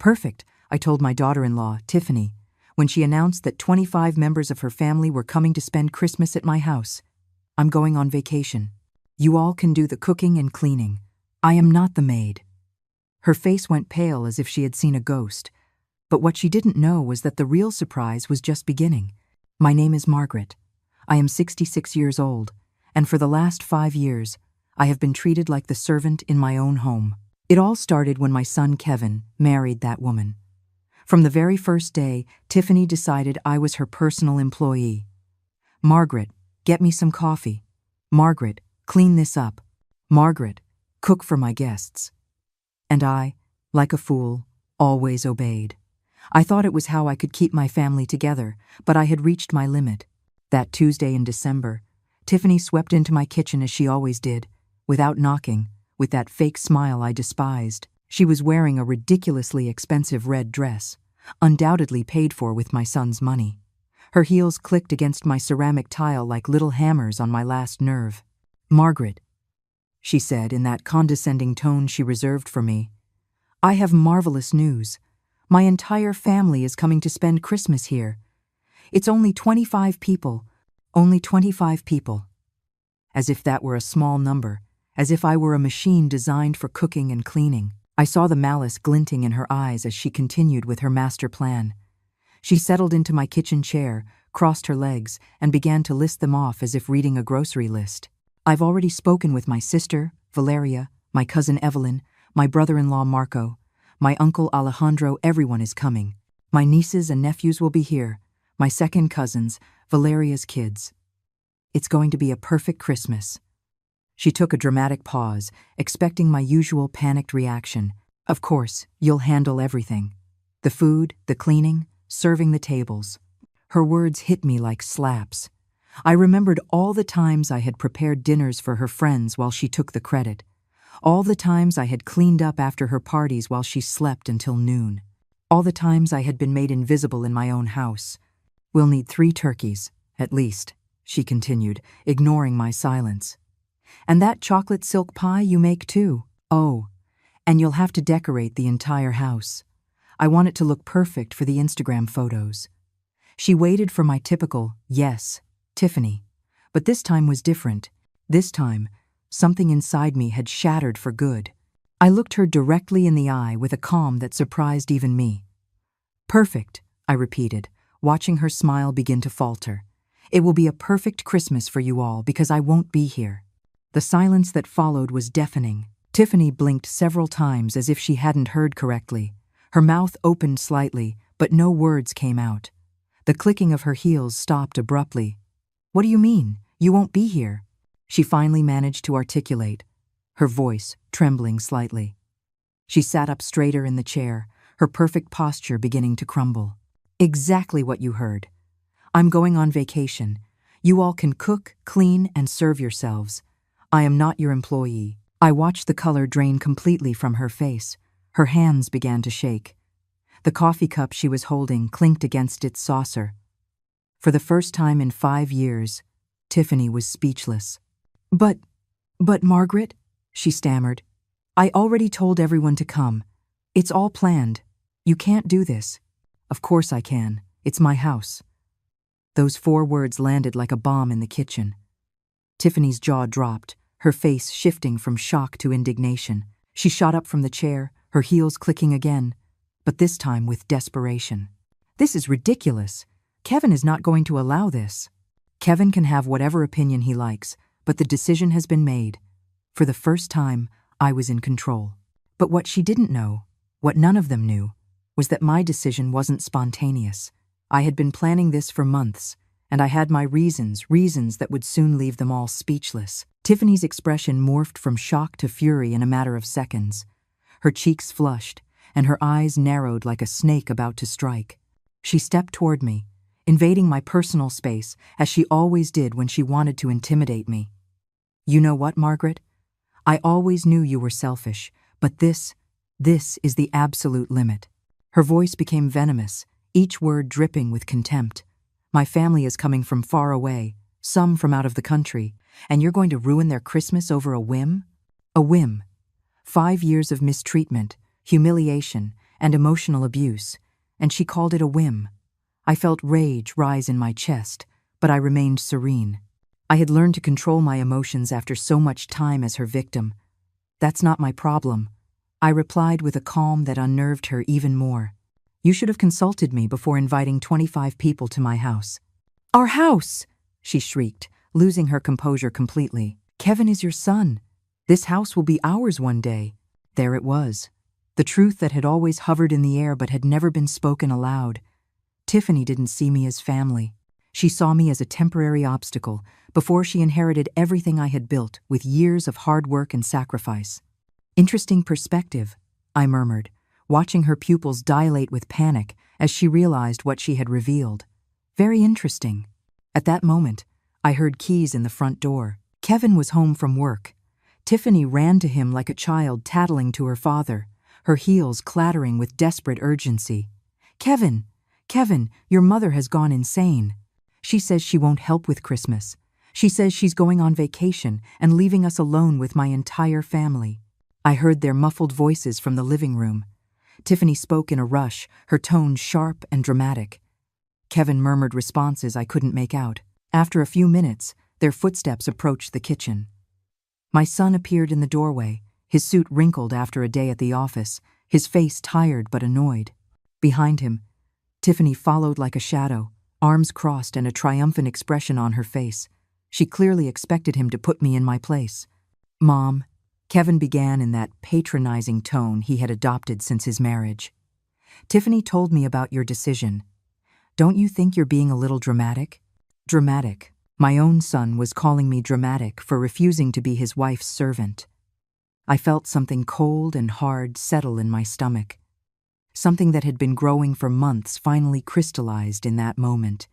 Perfect, I told my daughter-in-law, Tiffany, when she announced that 25 members of her family were coming to spend Christmas at my house. I'm going on vacation. You all can do the cooking and cleaning. I am not the maid. Her face went pale as if she had seen a ghost. But what she didn't know was that the real surprise was just beginning. My name is Margaret. I am 66 years old, and for the last 5 years, I have been treated like the servant in my own home. It all started when my son Kevin married that woman. From the very first day, Tiffany decided I was her personal employee. Margaret, get me some coffee. Margaret, clean this up. Margaret, cook for my guests. And I, like a fool, always obeyed. I thought it was how I could keep my family together, but I had reached my limit. That Tuesday in December, Tiffany swept into my kitchen as she always did, without knocking, with that fake smile I despised. She was wearing a ridiculously expensive red dress, undoubtedly paid for with my son's money. Her heels clicked against my ceramic tile like little hammers on my last nerve. "Margaret," she said in that condescending tone she reserved for me, "I have marvelous news. My entire family is coming to spend Christmas here. It's only 25 people, only 25 people." As if that were a small number, as if I were a machine designed for cooking and cleaning. I saw the malice glinting in her eyes as she continued with her master plan. She settled into my kitchen chair, crossed her legs, and began to list them off as if reading a grocery list. "I've already spoken with my sister, Valeria, my cousin Evelyn, my brother-in-law Marco, my uncle Alejandro. Everyone is coming. My nieces and nephews will be here, my second cousins, Valeria's kids. It's going to be a perfect Christmas." She took a dramatic pause, expecting my usual panicked reaction. "Of course, you'll handle everything. The food, the cleaning, serving the tables." Her words hit me like slaps. I remembered all the times I had prepared dinners for her friends while she took the credit. All the times I had cleaned up after her parties while she slept until noon. All the times I had been made invisible in my own house. "We'll need 3 turkeys, at least," she continued, ignoring my silence. "And that chocolate silk pie you make too. Oh, and you'll have to decorate the entire house. I want it to look perfect for the Instagram photos." She waited for my typical, "Yes, Tiffany." But this time was different. This time, something inside me had shattered for good. I looked her directly in the eye with a calm that surprised even me. "Perfect," I repeated, watching her smile begin to falter. "It will be a perfect Christmas for you all because I won't be here." The silence that followed was deafening. Tiffany blinked several times as if she hadn't heard correctly. Her mouth opened slightly, but no words came out. The clicking of her heels stopped abruptly. "What do you mean? You won't be here?" She finally managed to articulate, her voice trembling slightly. She sat up straighter in the chair, her perfect posture beginning to crumble. "Exactly what you heard. I'm going on vacation. You all can cook, clean, and serve yourselves. I am not your employee." I watched the color drain completely from her face. Her hands began to shake. The coffee cup she was holding clinked against its saucer. For the first time in 5 years, Tiffany was speechless. But Margaret," she stammered, "I already told everyone to come. It's all planned. You can't do this." "Of course I can. It's my house." Those 4 words landed like a bomb in the kitchen. Tiffany's jaw dropped, her face shifting from shock to indignation. She shot up from the chair, her heels clicking again, but this time with desperation. "This is ridiculous. Kevin is not going to allow this." "Kevin can have whatever opinion he likes, but the decision has been made." For the first time, I was in control. But what she didn't know, what none of them knew, was that my decision wasn't spontaneous. I had been planning this for months, and I had my reasons that would soon leave them all speechless. Tiffany's expression morphed from shock to fury in a matter of seconds. Her cheeks flushed, and her eyes narrowed like a snake about to strike. She stepped toward me, invading my personal space, as she always did when she wanted to intimidate me. "You know what, Margaret? I always knew you were selfish, but this is the absolute limit." Her voice became venomous, each word dripping with contempt. "My family is coming from far away, some from out of the country, and you're going to ruin their Christmas over a whim? A whim. 5 years of mistreatment, humiliation, and emotional abuse, and she called it a whim. I felt rage rise in my chest, but I remained serene. I had learned to control my emotions after so much time as her victim. "That's not my problem," I replied with a calm that unnerved her even more. "You should have consulted me before inviting 25 people to my house." "Our house!" she shrieked, losing her composure completely. "Kevin is your son. This house will be ours one day." There it was, the truth that had always hovered in the air but had never been spoken aloud. Tiffany didn't see me as family. She saw me as a temporary obstacle before she inherited everything I had built with years of hard work and sacrifice. "Interesting perspective," I murmured, watching her pupils dilate with panic as she realized what she had revealed. "Very interesting." At that moment, I heard keys in the front door. Kevin was home from work. Tiffany ran to him like a child tattling to her father, her heels clattering with desperate urgency. "Kevin! Kevin, your mother has gone insane. She says she won't help with Christmas. She says she's going on vacation and leaving us alone with my entire family." I heard their muffled voices from the living room. Tiffany spoke in a rush, her tone sharp and dramatic. Kevin murmured responses I couldn't make out. After a few minutes, their footsteps approached the kitchen. My son appeared in the doorway, his suit wrinkled after a day at the office, his face tired but annoyed. Behind him, Tiffany followed like a shadow, arms crossed and a triumphant expression on her face. She clearly expected him to put me in my place. "Mom," Kevin began in that patronizing tone he had adopted since his marriage. "Tiffany told me about your decision. Don't you think you're being a little dramatic?" Dramatic. My own son was calling me dramatic for refusing to be his wife's servant. I felt something cold and hard settle in my stomach. Something that had been growing for months finally crystallized in that moment.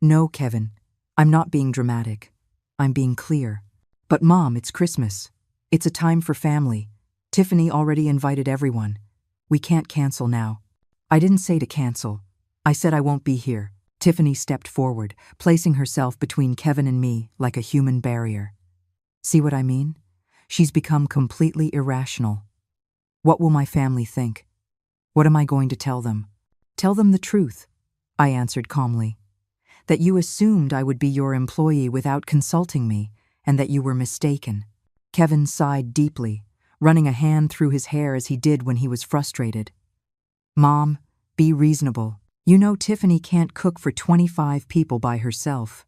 "No, Kevin, I'm not being dramatic. I'm being clear." "But Mom, it's Christmas. It's a time for family. Tiffany already invited everyone. We can't cancel now." "I didn't say to cancel. I said I won't be here." Tiffany stepped forward, placing herself between Kevin and me like a human barrier. "See what I mean? She's become completely irrational. What will my family think? What am I going to tell them?" "Tell them the truth," I answered calmly. "That you assumed I would be your employee without consulting me, and that you were mistaken." Kevin sighed deeply, running a hand through his hair as he did when he was frustrated. "Mom, be reasonable. You know Tiffany can't cook for 25 people by herself.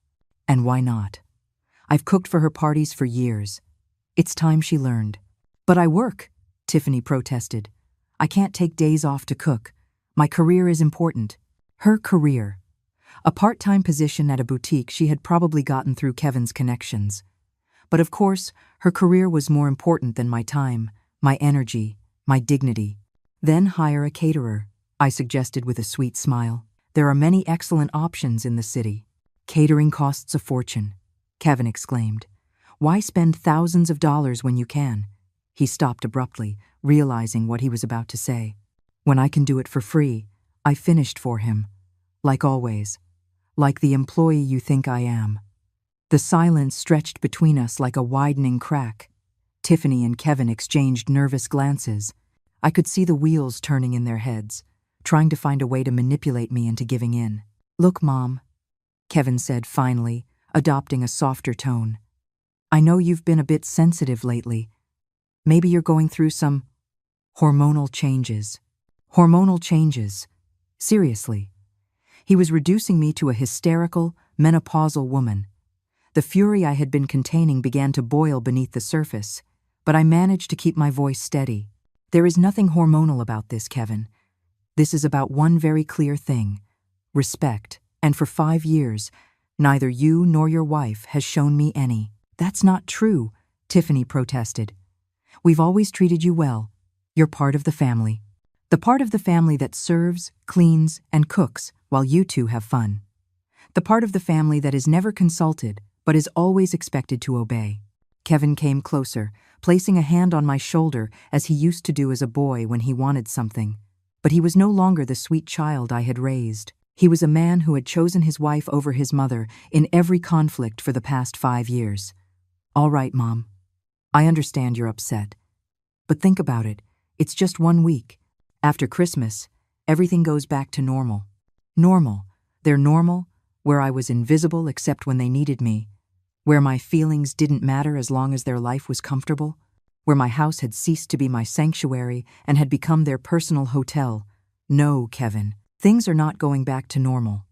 And why not? I've cooked for her parties for years. It's time she learned." "But I work," Tiffany protested. "I can't take days off to cook. My career is important." Her career. A part-time position at a boutique she had probably gotten through Kevin's connections. But of course, her career was more important than my time, my energy, my dignity. "Then hire a caterer," I suggested with a sweet smile. "There are many excellent options in the city." "Catering costs a fortune," Kevin exclaimed. "Why spend thousands of dollars when you can?" He stopped abruptly, realizing what he was about to say. "When I can do it for free," I finished for him. "Like always. Like the employee you think I am." The silence stretched between us like a widening crack. Tiffany and Kevin exchanged nervous glances. I could see the wheels turning in their heads, trying to find a way to manipulate me into giving in. "Look, Mom," Kevin said finally, adopting a softer tone. "I know you've been a bit sensitive lately. Maybe you're going through some hormonal changes." Hormonal changes. Seriously. He was reducing me to a hysterical, menopausal woman. The fury I had been containing began to boil beneath the surface, but I managed to keep my voice steady. "There is nothing hormonal about this, Kevin. This is about one very clear thing: respect, and for 5 years, neither you nor your wife has shown me any." "That's not true," Tiffany protested. "We've always treated you well. You're part of the family. The part of the family that serves, cleans, and cooks while you two have fun. The part of the family that is never consulted, but is always expected to obey." Kevin came closer, placing a hand on my shoulder as he used to do as a boy when he wanted something. But he was no longer the sweet child I had raised. He was a man who had chosen his wife over his mother in every conflict for the past 5 years. "All right, Mom. I understand you're upset. But think about it. It's just 1 week. After Christmas, everything goes back to normal. Normal. They're normal, where I was invisible except when they needed me, where my feelings didn't matter as long as their life was comfortable, where my house had ceased to be my sanctuary and had become their personal hotel. No, Kevin, things are not going back to normal.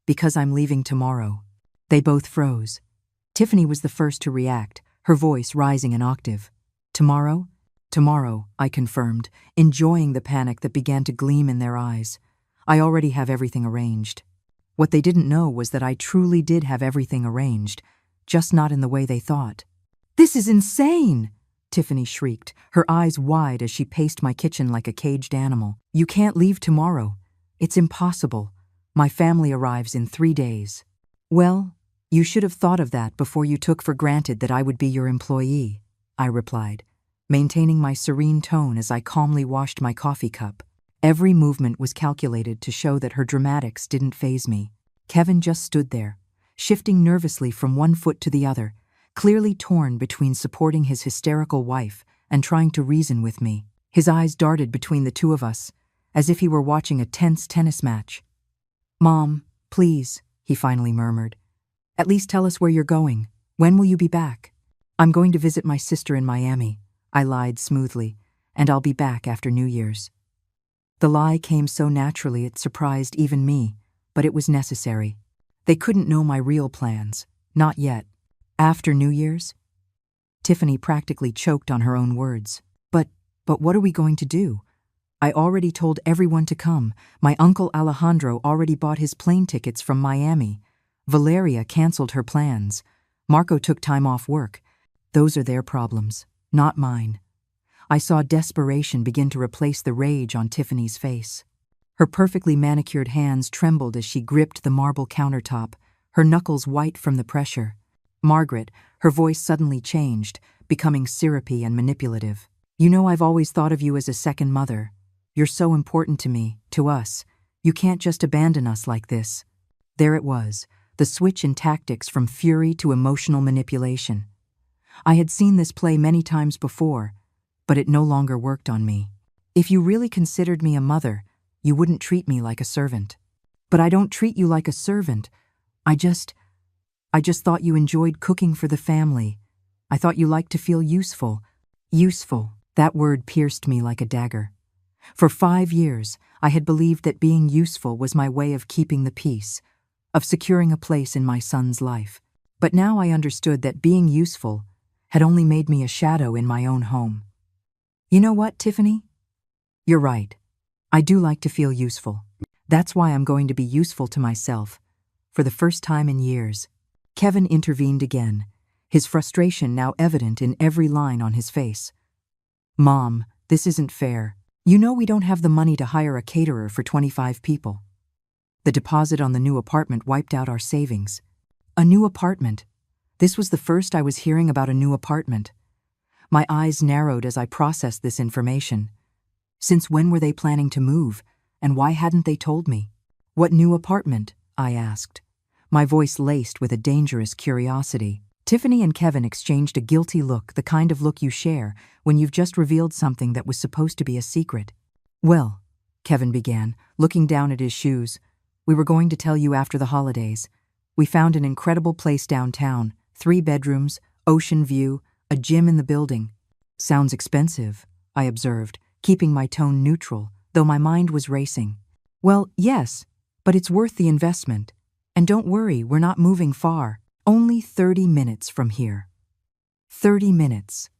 Because I'm leaving tomorrow. They both froze. Tiffany was the first to react, her voice rising an octave. Tomorrow? Tomorrow, I confirmed, enjoying the panic that began to gleam in their eyes. I already have everything arranged. What they didn't know was that I truly did have everything arranged, just not in the way they thought. "This is insane!" Tiffany shrieked, her eyes wide as she paced my kitchen like a caged animal. "You can't leave tomorrow. It's impossible. My family arrives in 3 days." "Well, you should have thought of that before you took for granted that I would be your employee," I replied, maintaining my serene tone as I calmly washed my coffee cup. Every movement was calculated to show that her dramatics didn't faze me. Kevin just stood there, shifting nervously from one foot to the other, clearly torn between supporting his hysterical wife and trying to reason with me. His eyes darted between the two of us, as if he were watching a tense tennis match. "Mom, please," he finally murmured. "At least tell us where you're going. When will you be back?" "I'm going to visit my sister in Miami," I lied smoothly, "and I'll be back after New Year's." The lie came so naturally it surprised even me, but it was necessary. They couldn't know my real plans. Not yet. After New Year's? Tiffany practically choked on her own words. But what are we going to do? I already told everyone to come. My uncle Alejandro already bought his plane tickets from Miami. Valeria canceled her plans. Marco took time off work. Those are their problems, not mine. I saw desperation begin to replace the rage on Tiffany's face. Her perfectly manicured hands trembled as she gripped the marble countertop, her knuckles white from the pressure. Margaret, her voice suddenly changed, becoming syrupy and manipulative. "You know I've always thought of you as a second mother. You're so important to me, to us. You can't just abandon us like this." There it was, the switch in tactics from fury to emotional manipulation. I had seen this play many times before, but it no longer worked on me. "If you really considered me a mother, you wouldn't treat me like a servant." "But I don't treat you like a servant. I just thought you enjoyed cooking for the family. I thought you liked to feel useful." Useful, that word pierced me like a dagger. For 5 years, I had believed that being useful was my way of keeping the peace, of securing a place in my son's life. But now I understood that being useful had only made me a shadow in my own home. "You know what, Tiffany? You're right. I do like to feel useful. That's why I'm going to be useful to myself, for the first time in years." Kevin intervened again, his frustration now evident in every line on his face. "Mom, this isn't fair. You know we don't have the money to hire a caterer for 25 people. The deposit on the new apartment wiped out our savings." A new apartment. This was the first I was hearing about a new apartment. My eyes narrowed as I processed this information. Since when were they planning to move, and why hadn't they told me? "What new apartment?" I asked, my voice laced with a dangerous curiosity. Tiffany and Kevin exchanged a guilty look, the kind of look you share when you've just revealed something that was supposed to be a secret. "Well," Kevin began, looking down at his shoes, "we were going to tell you after the holidays. We found an incredible place downtown, 3 bedrooms, ocean view, a gym in the building." "Sounds expensive," I observed, keeping my tone neutral, though my mind was racing. "Well, yes, but it's worth the investment. And don't worry, we're not moving far. Only 30 minutes from here." 30 minutes.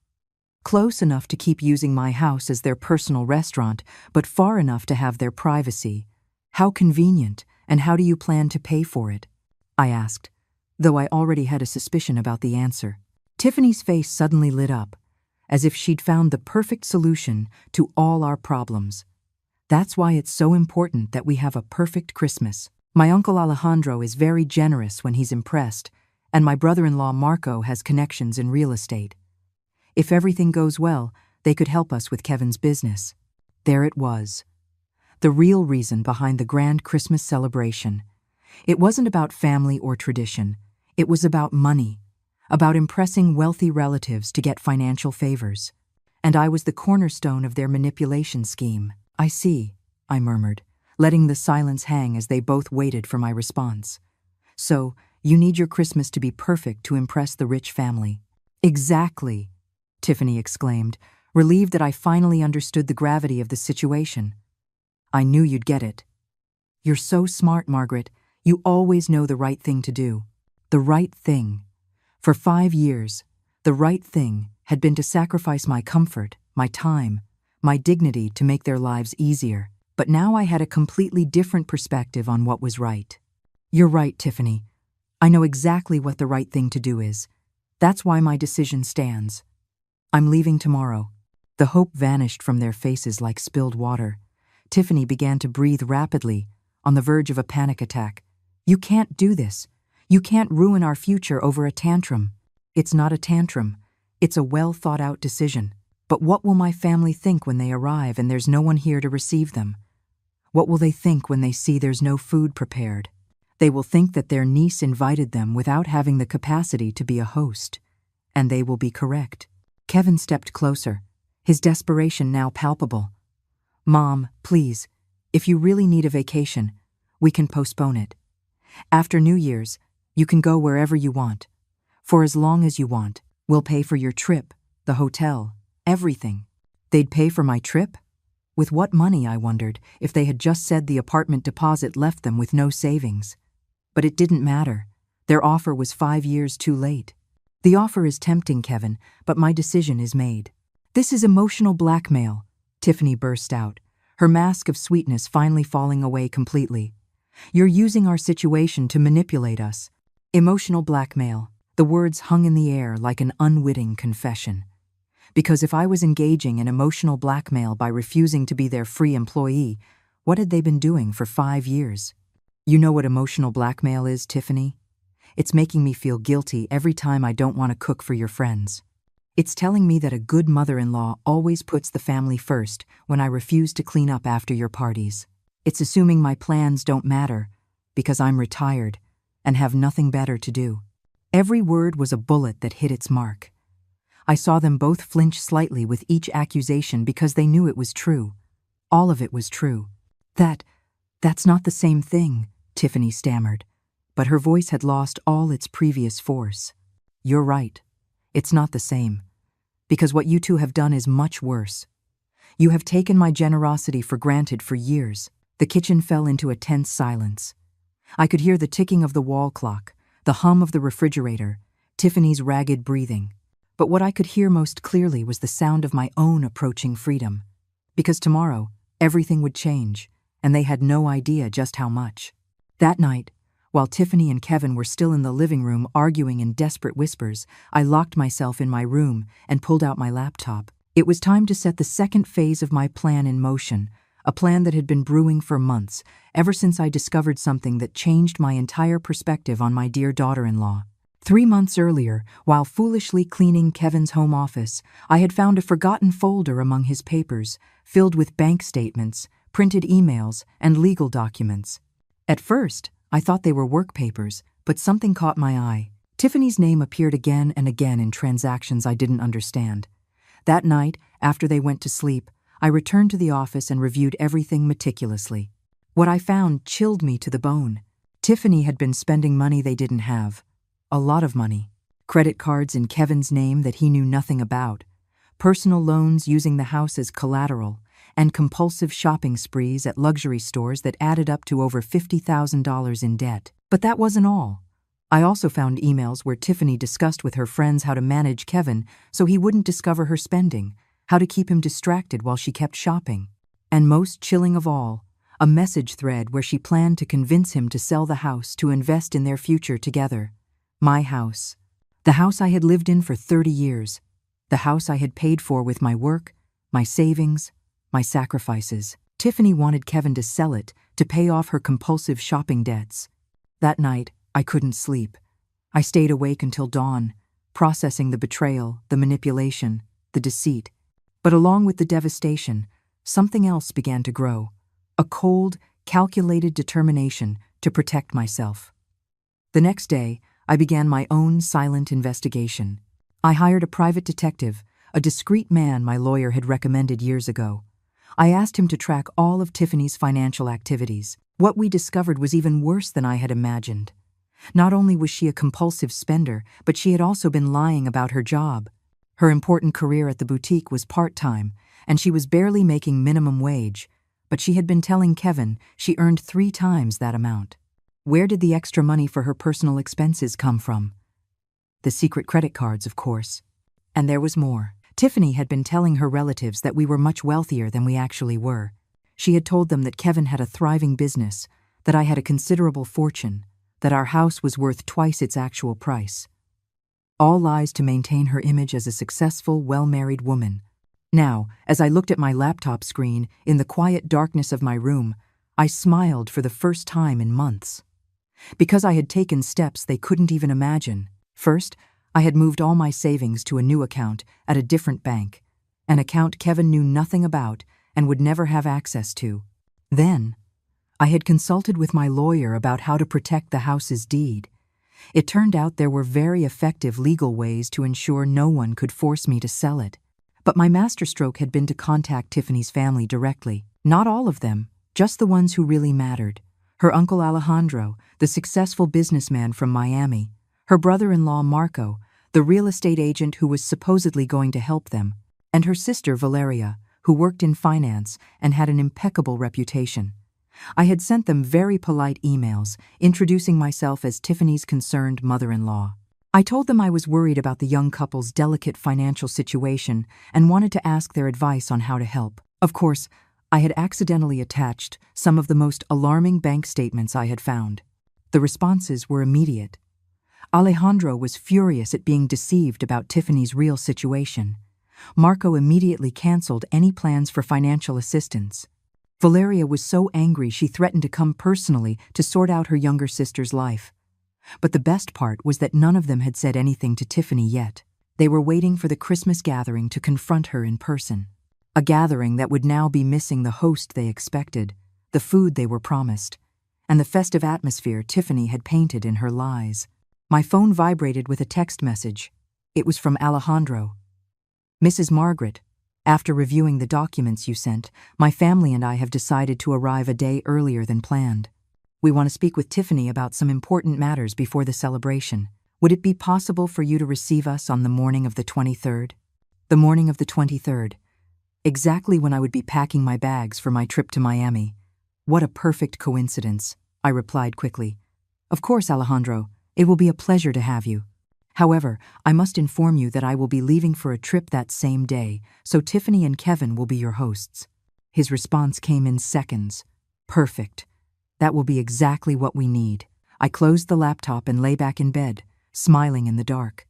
Close enough to keep using my house as their personal restaurant, but far enough to have their privacy. How convenient, and how do you plan to pay for it? I asked, though I already had a suspicion about the answer. Tiffany's face suddenly lit up, as if she'd found the perfect solution to all our problems. "That's why it's so important that we have a perfect Christmas. My uncle Alejandro is very generous when he's impressed, and my brother-in-law Marco has connections in real estate. If everything goes well, they could help us with Kevin's business." There it was. The real reason behind the grand Christmas celebration. It wasn't about family or tradition. It was about money, about impressing wealthy relatives to get financial favors. And I was the cornerstone of their manipulation scheme. I see, I murmured, letting the silence hang as they both waited for my response. So, you need your Christmas to be perfect to impress the rich family. Exactly, Tiffany exclaimed, relieved that I finally understood the gravity of the situation. I knew you'd get it. You're so smart, Margaret. You always know the right thing to do. The right thing. For 5 years, the right thing had been to sacrifice my comfort, my time, my dignity to make their lives easier. But now I had a completely different perspective on what was right. You're right, Tiffany. I know exactly what the right thing to do is. That's why my decision stands. I'm leaving tomorrow. The hope vanished from their faces like spilled water. Tiffany began to breathe rapidly, on the verge of a panic attack. You can't do this. You can't ruin our future over a tantrum. It's not a tantrum. It's a well-thought-out decision. But what will my family think when they arrive and there's no one here to receive them? What will they think when they see there's no food prepared? They will think that their niece invited them without having the capacity to be a host. And they will be correct. Kevin stepped closer, his desperation now palpable. Mom, please, if you really need a vacation, we can postpone it. After New Year's, you can go wherever you want. For as long as you want, we'll pay for your trip, the hotel, everything. They'd pay for my trip? With what money, I wondered, if they had just said the apartment deposit left them with no savings. But it didn't matter. Their offer was 5 years too late. The offer is tempting, Kevin, but my decision is made. This is emotional blackmail, Tiffany burst out, her mask of sweetness finally falling away completely. You're using our situation to manipulate us. Emotional blackmail. The words hung in the air like an unwitting confession. Because if I was engaging in emotional blackmail by refusing to be their free employee, what had they been doing for 5 years? You know what emotional blackmail is, Tiffany? It's making me feel guilty every time I don't want to cook for your friends. It's telling me that a good mother-in-law always puts the family first when I refuse to clean up after your parties. It's assuming my plans don't matter because I'm retired and have nothing better to do. Every word was a bullet that hit its mark. I saw them both flinch slightly with each accusation because they knew it was true. All of it was true. That's not the same thing, Tiffany stammered, but her voice had lost all its previous force. You're right. It's not the same. Because what you two have done is much worse. You have taken my generosity for granted for years. The kitchen fell into a tense silence. I could hear the ticking of the wall clock, the hum of the refrigerator, Tiffany's ragged breathing. But what I could hear most clearly was the sound of my own approaching freedom. Because tomorrow, everything would change, and they had no idea just how much. That night, while Tiffany and Kevin were still in the living room arguing in desperate whispers, I locked myself in my room and pulled out my laptop. It was time to set the second phase of my plan in motion, a plan that had been brewing for months, ever since I discovered something that changed my entire perspective on my dear daughter-in-law. 3 months earlier, while foolishly cleaning Kevin's home office, I had found a forgotten folder among his papers, filled with bank statements, printed emails, and legal documents. At first, I thought they were work papers, but something caught my eye. Tiffany's name appeared again and again in transactions I didn't understand. That night, after they went to sleep, I returned to the office and reviewed everything meticulously. What I found chilled me to the bone. Tiffany had been spending money they didn't have. A lot of money. Credit cards in Kevin's name that he knew nothing about. Personal loans using the house as collateral, and compulsive shopping sprees at luxury stores that added up to over $50,000 in debt. But that wasn't all. I also found emails where Tiffany discussed with her friends how to manage Kevin so he wouldn't discover her spending, how to keep him distracted while she kept shopping. And most chilling of all, a message thread where she planned to convince him to sell the house to invest in their future together. My house. The house I had lived in for 30 years. The house I had paid for with my work, my savings, my sacrifices. Tiffany wanted Kevin to sell it to pay off her compulsive shopping debts. That night, I couldn't sleep. I stayed awake until dawn, processing the betrayal, the manipulation, the deceit. But along with the devastation, something else began to grow. A cold, calculated determination to protect myself. The next day, I began my own silent investigation. I hired a private detective, a discreet man my lawyer had recommended years ago. I asked him to track all of Tiffany's financial activities. What we discovered was even worse than I had imagined. Not only was she a compulsive spender, but she had also been lying about her job. Her important career at the boutique was part-time, and she was barely making minimum wage, but she had been telling Kevin she earned 3 times that amount. Where did the extra money for her personal expenses come from? The secret credit cards, of course. And there was more. Tiffany had been telling her relatives that we were much wealthier than we actually were. She had told them that Kevin had a thriving business, that I had a considerable fortune, that our house was worth twice its actual price. All lies to maintain her image as a successful, well-married woman. Now, as I looked at my laptop screen in the quiet darkness of my room, I smiled for the first time in months. Because I had taken steps they couldn't even imagine. First, I had moved all my savings to a new account at a different bank, an account Kevin knew nothing about and would never have access to. Then, I had consulted with my lawyer about how to protect the house's deed. It turned out there were very effective legal ways to ensure no one could force me to sell it. But my masterstroke had been to contact Tiffany's family directly. Not all of them, just the ones who really mattered. Her uncle Alejandro, the successful businessman from Miami, her brother-in-law Marco, the real estate agent who was supposedly going to help them, and her sister Valeria, who worked in finance and had an impeccable reputation. I had sent them very polite emails, introducing myself as Tiffany's concerned mother-in-law. I told them I was worried about the young couple's delicate financial situation and wanted to ask their advice on how to help. Of course, I had accidentally attached some of the most alarming bank statements I had found. The responses were immediate. Alejandro was furious at being deceived about Tiffany's real situation. Marco immediately canceled any plans for financial assistance. Valeria was so angry she threatened to come personally to sort out her younger sister's life. But the best part was that none of them had said anything to Tiffany yet. They were waiting for the Christmas gathering to confront her in person. A gathering that would now be missing the host they expected, the food they were promised, and the festive atmosphere Tiffany had painted in her lies. My phone vibrated with a text message. It was from Alejandro. "Mrs. Margaret, after reviewing the documents you sent, my family and I have decided to arrive a day earlier than planned. We want to speak with Tiffany about some important matters before the celebration. Would it be possible for you to receive us on the morning of the 23rd? The morning of the 23rd. Exactly when I would be packing my bags for my trip to Miami. What a perfect coincidence," I replied quickly. "Of course, Alejandro. It will be a pleasure to have you. However, I must inform you that I will be leaving for a trip that same day, so Tiffany and Kevin will be your hosts." His response came in seconds. "Perfect. That will be exactly what we need." I closed the laptop and lay back in bed, smiling in the dark.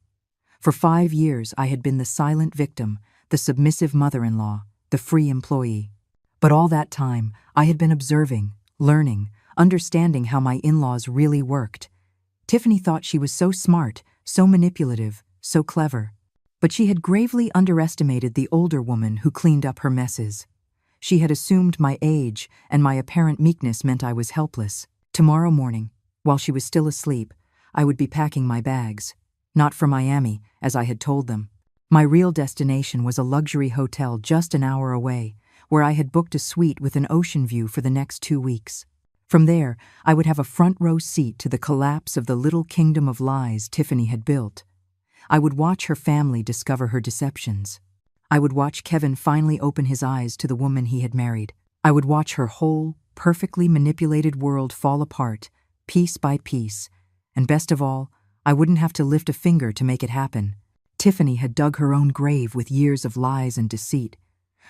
For 5 years, I had been the silent victim, the submissive mother-in-law, the free employee. But all that time, I had been observing, learning, understanding how my in-laws really worked. Tiffany thought she was so smart, so manipulative, so clever. But she had gravely underestimated the older woman who cleaned up her messes. She had assumed my age and my apparent meekness meant I was helpless. Tomorrow morning, while she was still asleep, I would be packing my bags. Not for Miami, as I had told them. My real destination was a luxury hotel just an hour away, where I had booked a suite with an ocean view for the next 2 weeks. From there, I would have a front-row seat to the collapse of the little kingdom of lies Tiffany had built. I would watch her family discover her deceptions. I would watch Kevin finally open his eyes to the woman he had married. I would watch her whole, perfectly manipulated world fall apart, piece by piece. And best of all, I wouldn't have to lift a finger to make it happen. Tiffany had dug her own grave with years of lies and deceit.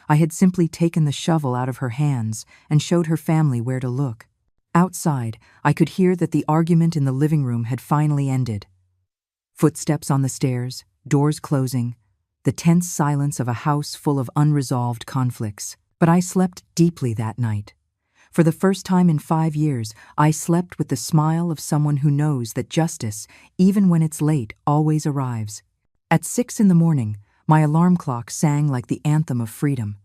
I had simply taken the shovel out of her hands and showed her family where to look. Outside, I could hear that the argument in the living room had finally ended. Footsteps on the stairs, doors closing, the tense silence of a house full of unresolved conflicts. But I slept deeply that night. For the first time in 5 years, I slept with the smile of someone who knows that justice, even when it's late, always arrives. At 6 in the morning, my alarm clock sang like the anthem of freedom.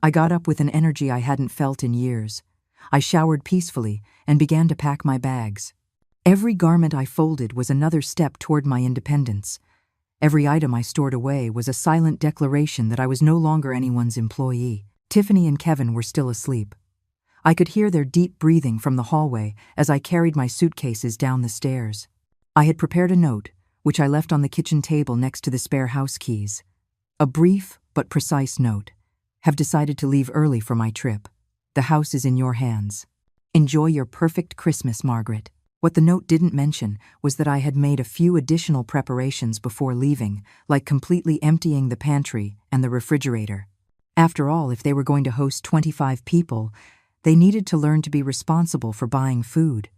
I got up with an energy I hadn't felt in years. I showered peacefully and began to pack my bags. Every garment I folded was another step toward my independence. Every item I stored away was a silent declaration that I was no longer anyone's employee. Tiffany and Kevin were still asleep. I could hear their deep breathing from the hallway as I carried my suitcases down the stairs. I had prepared a note, which I left on the kitchen table next to the spare house keys. A brief but precise note. Have decided to leave early for my trip. The house is in your hands. Enjoy your perfect Christmas, Margaret. What the note didn't mention was that I had made a few additional preparations before leaving, like completely emptying the pantry and the refrigerator. After all, if they were going to host 25 people, they needed to learn to be responsible for buying food.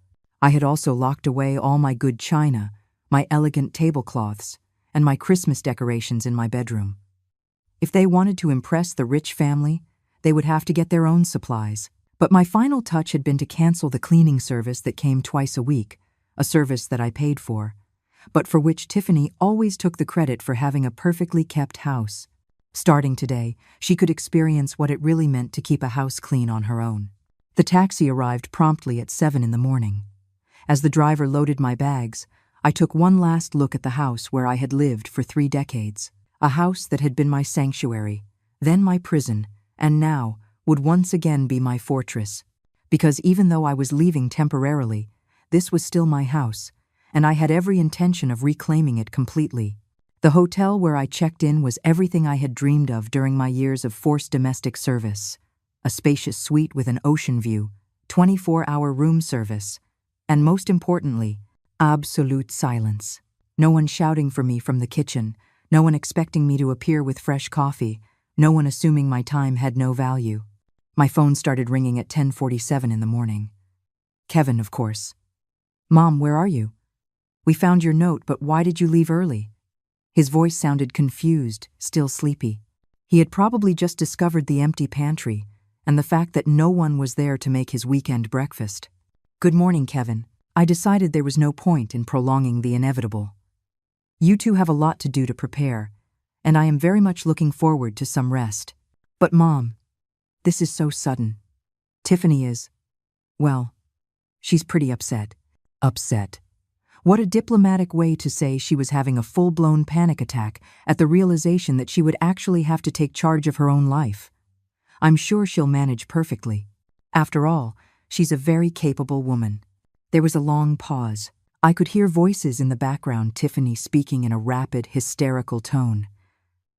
I had also locked away all my good china, my elegant tablecloths, and my Christmas decorations in my bedroom. If they wanted to impress the rich family, they would have to get their own supplies. But my final touch had been to cancel the cleaning service that came twice a week, a service that I paid for, but for which Tiffany always took the credit for having a perfectly kept house. Starting today, she could experience what it really meant to keep a house clean on her own. The taxi arrived promptly at 7 in the morning. As the driver loaded my bags, I took one last look at the house where I had lived for 3 decades. A house that had been my sanctuary, then my prison, and now would once again be my fortress. Because even though I was leaving temporarily, this was still my house, and I had every intention of reclaiming it completely. The hotel where I checked in was everything I had dreamed of during my years of forced domestic service. A spacious suite with an ocean view, 24-hour room service, and most importantly, absolute silence. No one shouting for me from the kitchen, no one expecting me to appear with fresh coffee, no one assuming my time had no value. My phone started ringing at 10:47 in the morning. Kevin, of course. "Mom, where are you? We found your note, but why did you leave early?" His voice sounded confused, still sleepy. He had probably just discovered the empty pantry and the fact that no one was there to make his weekend breakfast. "Good morning, Kevin. I decided there was no point in prolonging the inevitable. You two have a lot to do to prepare, and I am very much looking forward to some rest. But Mom, this is so sudden. Tiffany is, well, she's pretty upset." Upset. What a diplomatic way to say she was having a full-blown panic attack at the realization that she would actually have to take charge of her own life. I'm sure she'll manage perfectly. After all, she's a very capable woman. There was a long pause. I could hear voices in the background, Tiffany speaking in a rapid, hysterical tone.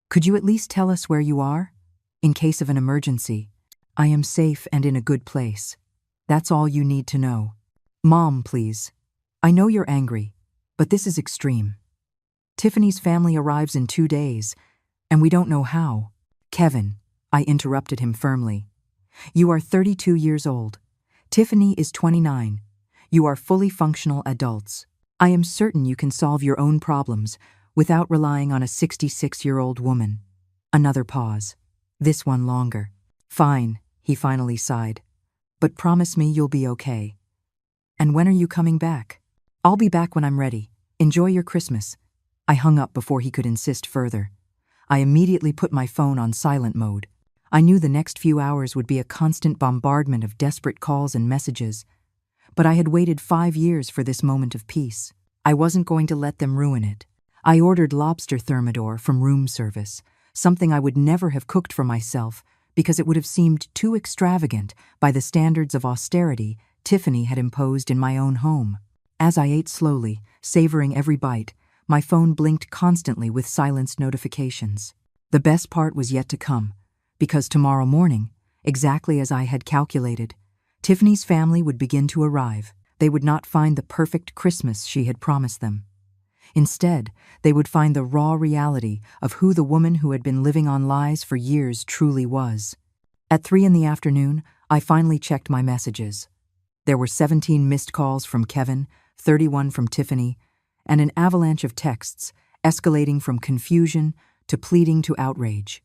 "Could you at least tell us where you are? In case of an emergency, I am safe and in a good place. That's all you need to know. Mom, please. I know you're angry, but this is extreme. Tiffany's family arrives in 2 days, and we don't know how." "Kevin," I interrupted him firmly. "You are 32 years old. Tiffany is 29. You are fully functional adults. I am certain you can solve your own problems without relying on a 66-year-old woman." Another pause. This one longer. "Fine," he finally sighed. "But promise me you'll be okay. And when are you coming back?" "I'll be back when I'm ready. Enjoy your Christmas." I hung up before he could insist further. I immediately put my phone on silent mode. I knew the next few hours would be a constant bombardment of desperate calls and messages, but I had waited 5 years for this moment of peace. I wasn't going to let them ruin it. I ordered lobster thermidor from room service, something I would never have cooked for myself because it would have seemed too extravagant by the standards of austerity Tiffany had imposed in my own home. As I ate slowly, savoring every bite, my phone blinked constantly with silenced notifications. The best part was yet to come, because tomorrow morning, exactly as I had calculated, Tiffany's family would begin to arrive. They would not find the perfect Christmas she had promised them. Instead, they would find the raw reality of who the woman who had been living on lies for years truly was. At 3 in the afternoon, I finally checked my messages. There were 17 missed calls from Kevin, 31 from Tiffany, and an avalanche of texts escalating from confusion to pleading to outrage.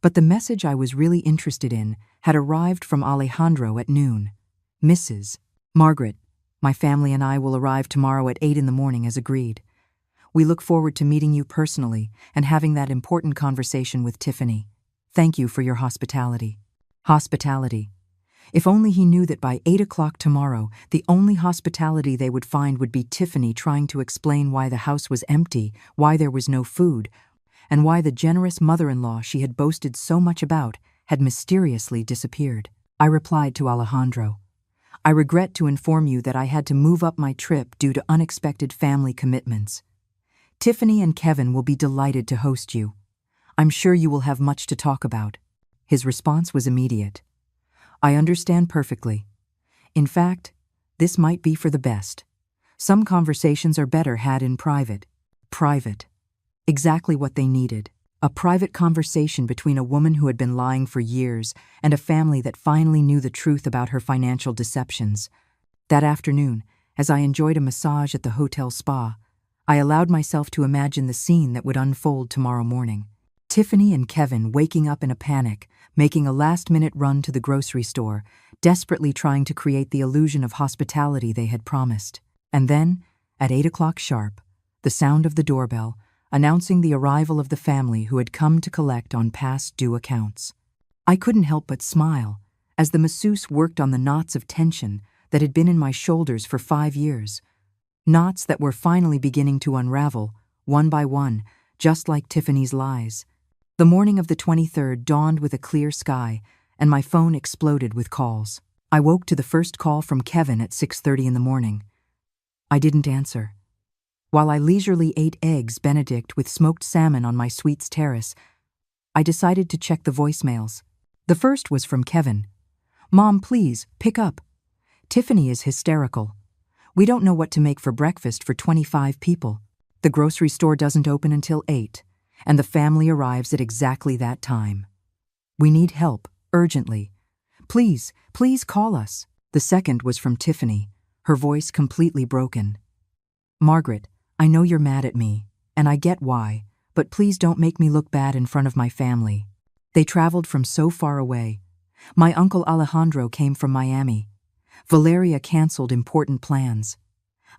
But the message I was really interested in had arrived from Alejandro at noon. "Mrs. Margaret, my family and I will arrive tomorrow at 8 in the morning as agreed. We look forward to meeting you personally and having that important conversation with Tiffany. Thank you for your hospitality." Hospitality. If only he knew that by 8 o'clock tomorrow, the only hospitality they would find would be Tiffany trying to explain why the house was empty, why there was no food, and why the generous mother-in-law she had boasted so much about had mysteriously disappeared. I replied to Alejandro, "I regret to inform you that I had to move up my trip due to unexpected family commitments. Tiffany and Kevin will be delighted to host you. I'm sure you will have much to talk about." His response was immediate. "I understand perfectly. In fact, this might be for the best. Some conversations are better had in private." Private. Exactly what they needed. A private conversation between a woman who had been lying for years and a family that finally knew the truth about her financial deceptions. That afternoon, as I enjoyed a massage at the hotel spa, I allowed myself to imagine the scene that would unfold tomorrow morning. Tiffany and Kevin waking up in a panic, making a last-minute run to the grocery store, desperately trying to create the illusion of hospitality they had promised. And then, at 8 o'clock sharp, the sound of the doorbell, announcing the arrival of the family who had come to collect on past due accounts. I couldn't help but smile as the masseuse worked on the knots of tension that had been in my shoulders for 5 years. Knots that were finally beginning to unravel, one by one, just like Tiffany's lies. The morning of the 23rd dawned with a clear sky, and my phone exploded with calls. I woke to the first call from Kevin at 6:30 in the morning. I didn't answer. While I leisurely ate eggs Benedict with smoked salmon on my suite's terrace, I decided to check the voicemails. The first was from Kevin. "Mom, please, pick up. Tiffany is hysterical. We don't know what to make for breakfast for 25 people. The grocery store doesn't open until 8, and the family arrives at exactly that time. We need help, urgently. Please, please call us." The second was from Tiffany, her voice completely broken. "Margaret, I know you're mad at me, and I get why, but please don't make me look bad in front of my family. They traveled from so far away. My uncle Alejandro came from Miami. Valeria canceled important plans.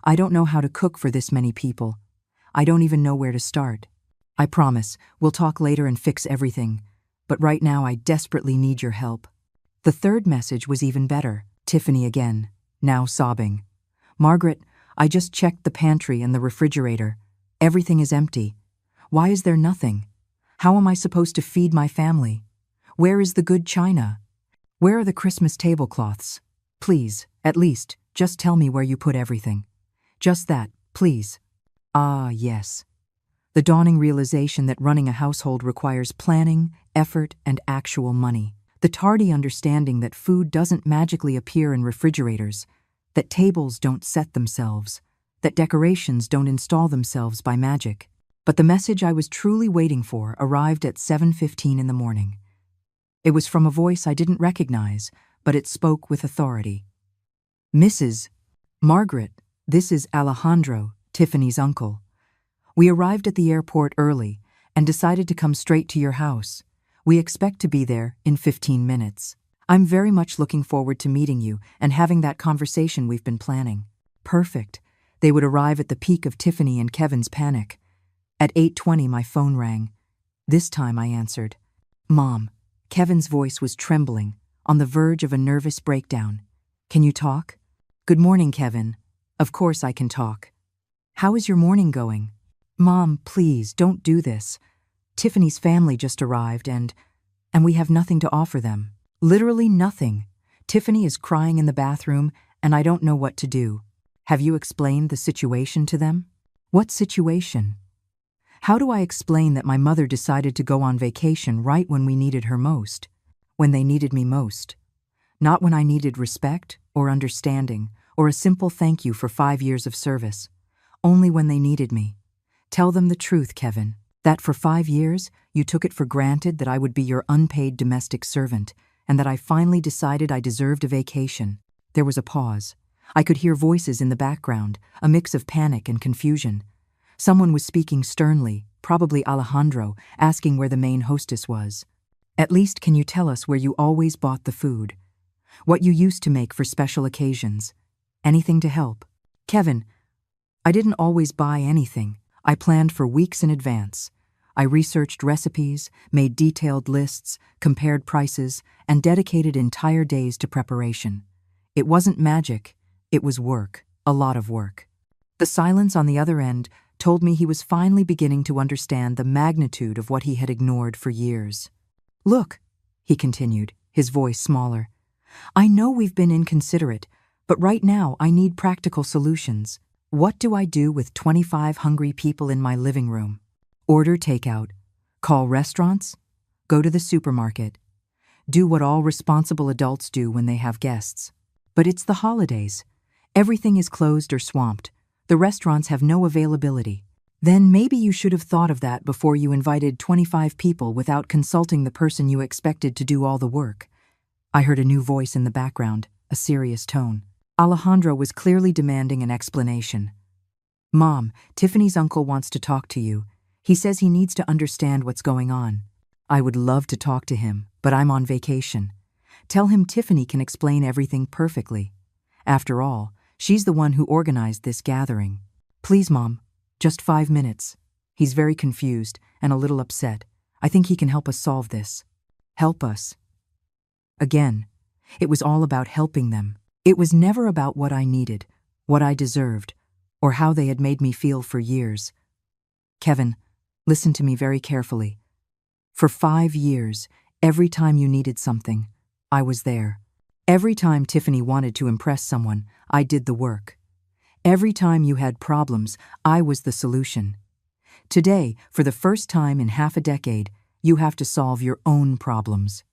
I don't know how to cook for this many people. I don't even know where to start. I promise, we'll talk later and fix everything, but right now I desperately need your help." The third message was even better. Tiffany again, now sobbing. "Margaret, I just checked the pantry and the refrigerator. Everything is empty. Why is there nothing? How am I supposed to feed my family? Where is the good china? Where are the Christmas tablecloths? Please, at least, just tell me where you put everything. Just that, please." Ah, yes. The dawning realization that running a household requires planning, effort, and actual money. The tardy understanding that food doesn't magically appear in refrigerators, that tables don't set themselves, that decorations don't install themselves by magic. But the message I was truly waiting for arrived at 7:15 in the morning. It was from a voice I didn't recognize, but it spoke with authority. "Mrs. Margaret, this is Alejandro, Tiffany's uncle. We arrived at the airport early and decided to come straight to your house. We expect to be there in 15 minutes. I'm very much looking forward to meeting you and having that conversation we've been planning." Perfect. They would arrive at the peak of Tiffany and Kevin's panic. At 8:20 my phone rang. This time I answered. "Mom." Kevin's voice was trembling, on the verge of a nervous breakdown. "Can you talk?" "Good morning, Kevin. Of course I can talk. How is your morning going?" "Mom, please, don't do this. Tiffany's family just arrived and we have nothing to offer them. Literally nothing. Tiffany is crying in the bathroom and I don't know what to do. Have you explained the situation to them?" "What situation? How do I explain that my mother decided to go on vacation right when we needed her most? When they needed me most? Not when I needed respect or understanding or a simple thank you for 5 years of service. Only when they needed me. Tell them the truth, Kevin. That for 5 years, you took it for granted that I would be your unpaid domestic servant, and that I finally decided I deserved a vacation." There was a pause. I could hear voices in the background, a mix of panic and confusion. Someone was speaking sternly, probably Alejandro, asking where the main hostess was. "At least can you tell us where you always bought the food? What you used to make for special occasions? Anything to help?" "Kevin, I didn't always buy anything. I planned for weeks in advance. I researched recipes, made detailed lists, compared prices, and dedicated entire days to preparation. It wasn't magic, it was work, a lot of work." The silence on the other end told me he was finally beginning to understand the magnitude of what he had ignored for years. "Look, he continued, his voice smaller. I know we've been inconsiderate, but right now I need practical solutions. What do I do with 25 hungry people in my living room? Order takeout, call restaurants, go to the supermarket, do what all responsible adults do when they have guests. But it's the holidays. Everything is closed or swamped. The restaurants have no availability. Then maybe you should have thought of that before you invited 25 people without consulting the person you expected to do all the work. I heard a new voice in the background, a serious tone. Alejandro was clearly demanding an explanation. Mom, Tiffany's uncle wants to talk to you. He says he needs to understand what's going on. I would love to talk to him, but I'm on vacation. Tell him Tiffany can explain everything perfectly. After all, she's the one who organized this gathering. Please, Mom, just 5 minutes. He's very confused and a little upset. I think he can help us solve this. Help us. Again, it was all about helping them. It was never about what I needed, what I deserved, or how they had made me feel for years. Kevin, listen to me very carefully. For 5 years, every time you needed something, I was there. Every time Tiffany wanted to impress someone, I did the work. Every time you had problems, I was the solution. Today, for the first time in half a decade, you have to solve your own problems.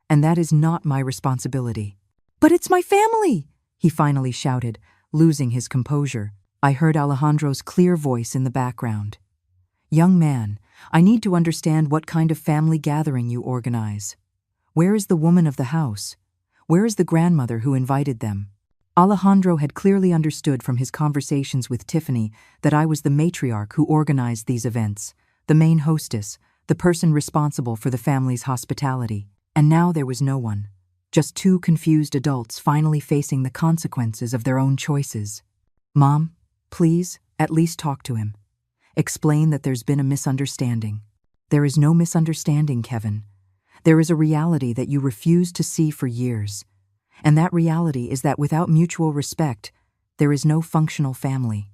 And that is not my responsibility. But it's my family, he finally shouted, losing his composure. I heard Alejandro's clear voice in the background. Young man, I need to understand what kind of family gathering you organize. Where is the woman of the house? Where is the grandmother who invited them? Alejandro had clearly understood from his conversations with Tiffany that I was the matriarch who organized these events, the main hostess, the person responsible for the family's hospitality. And now there was no one. Just 2 confused adults finally facing the consequences of their own choices. Mom, please, at least talk to him. Explain that there's been a misunderstanding. There is no misunderstanding, Kevin. There is a reality that you refused to see for years. And that reality is that without mutual respect, there is no functional family.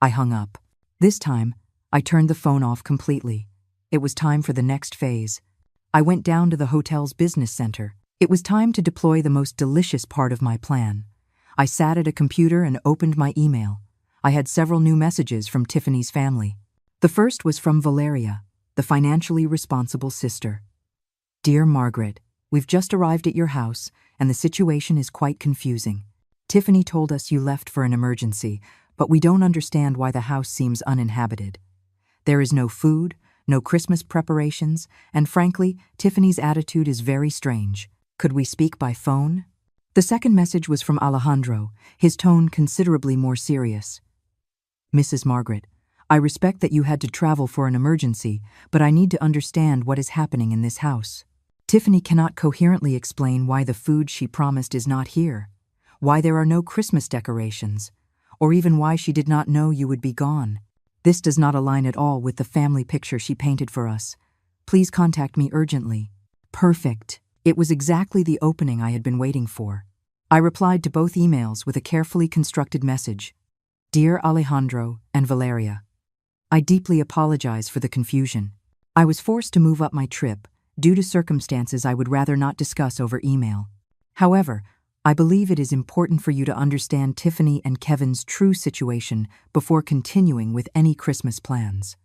I hung up. This time, I turned the phone off completely. It was time for the next phase. I went down to the hotel's business center. It was time to deploy the most delicious part of my plan. I sat at a computer and opened my email. I had several new messages from Tiffany's family. The first was from Valeria, the financially responsible sister. Dear Margaret, we've just arrived at your house, and the situation is quite confusing. Tiffany told us you left for an emergency, but we don't understand why the house seems uninhabited. There is no food, no Christmas preparations, and frankly, Tiffany's attitude is very strange. Could we speak by phone? The second message was from Alejandro, his tone considerably more serious. Mrs. Margaret, I respect that you had to travel for an emergency, but I need to understand what is happening in this house. Tiffany cannot coherently explain why the food she promised is not here, why there are no Christmas decorations, or even why she did not know you would be gone. This does not align at all with the family picture she painted for us. Please contact me urgently. Perfect. It was exactly the opening I had been waiting for. I replied to both emails with a carefully constructed message. Dear Alejandro and Valeria, I deeply apologize for the confusion. I was forced to move up my trip due to circumstances I would rather not discuss over email. However, I believe it is important for you to understand Tiffany and Kevin's true situation before continuing with any Christmas plans.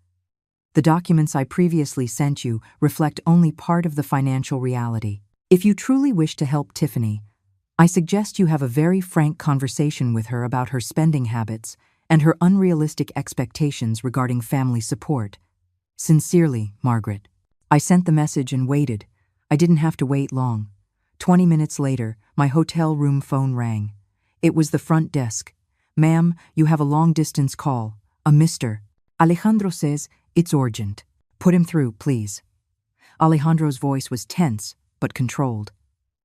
The documents I previously sent you reflect only part of the financial reality. If you truly wish to help Tiffany, I suggest you have a very frank conversation with her about her spending habits and her unrealistic expectations regarding family support. Sincerely, Margaret. I sent the message and waited. I didn't have to wait long. 20 minutes later, my hotel room phone rang. It was the front desk. Ma'am, you have a long-distance call. A Mr. Alejandro says it's urgent. Put him through, please. Alejandro's voice was tense, but controlled.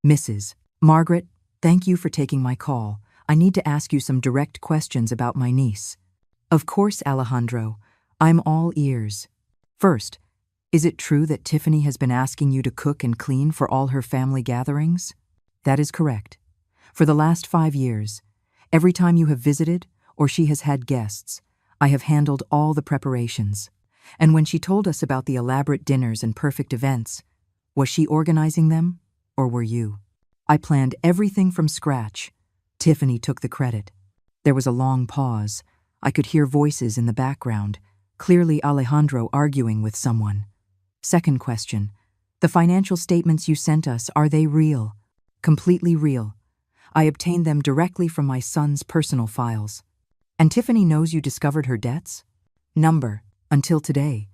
Mrs. Margaret, thank you for taking my call. I need to ask you some direct questions about my niece. Of course, Alejandro. I'm all ears. First, is it true that Tiffany has been asking you to cook and clean for all her family gatherings? That is correct. For the last 5 years, every time you have visited or she has had guests, I have handled all the preparations. And when she told us about the elaborate dinners and perfect events, was she organizing them? or were you? I planned everything from scratch. Tiffany took the credit. There was a long pause. I could hear voices in the background, clearly Alejandro arguing with someone. Second question. The financial statements you sent us, are they real? Completely real. I obtained them directly from my son's personal files. And Tiffany knows you discovered her debts? Number. Until today.